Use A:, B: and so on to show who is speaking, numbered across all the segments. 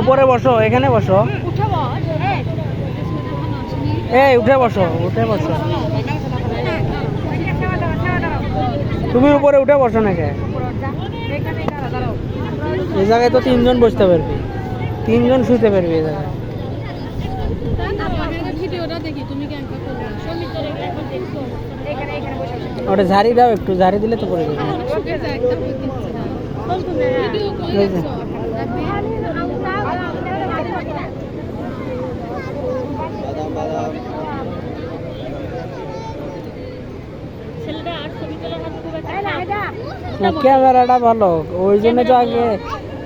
A: উপরে বসো, এখানে বসো। এই উঠে বসো, উঠে বসো। তুমি উপরে উঠে বসো নাকি? এই জায়গায় তো 3 জন বসতে পারবি, 3 জন শুতে পারবি এই জায়গায়। ওটা ঝাড়ি দাও, একটু ঝাড়ি দিলে তো পড়ে যাবে। ক্যামেরাটা ভালো, ওই জন্য তো আগে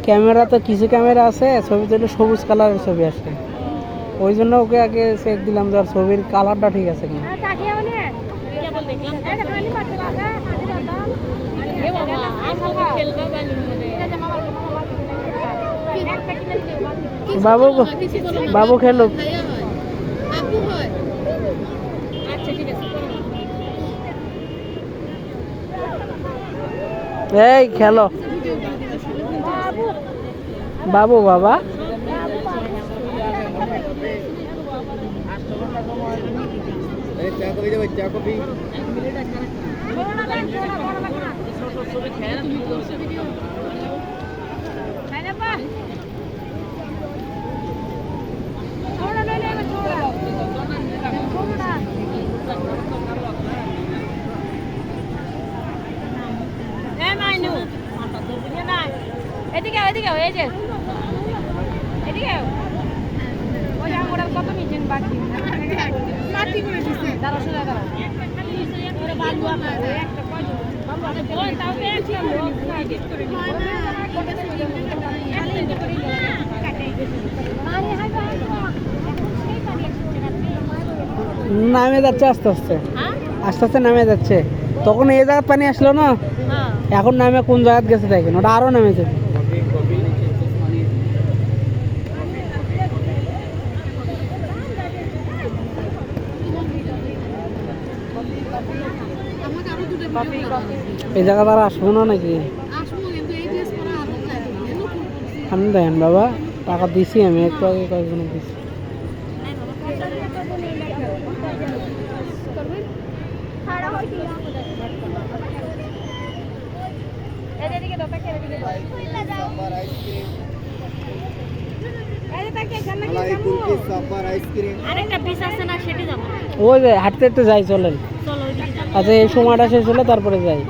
A: ক্যামেরা তো কিছু ক্যামেরা আছে ছবি তুলে সবুজ কালারের ছবি আসে, ওই জন্য ওকে আগে চেক দিলাম যে ছবির কালারটা ঠিক আছে কিনা। বাবু বাবু খেলুক। এই খেলো বাবু। বাবা
B: এদিকে এদিকে এই যে এদিকে ওই আমরা কত মিনিট বাকি মাটি করে দিছে দাঁড়াও শুনে দাঁড়াও ওরে বালু আমার একটা কয় বালু আছে ওই তাও একটা লোক এডিট করে দিই
A: নামে যাচ্ছে আস্তে আস্তে, আস্তে আস্তে নামে যাচ্ছে। তখন এই জায়গায় পানি আসলো না, এখন নামে কোন জায়গায় গেছে দেখেন, ওটা আরো নামেছে। এই জায়গা তারা আসবো না নাকি? আমি দেখেন বাবা, টাকা দিছি আমি একটু আগে কয়েকজন দিছি। ওই যে হাঁটতে হাঁটতে যাই, চলেন। আচ্ছা এই সময়টা শেষ হলে তারপরে যাই।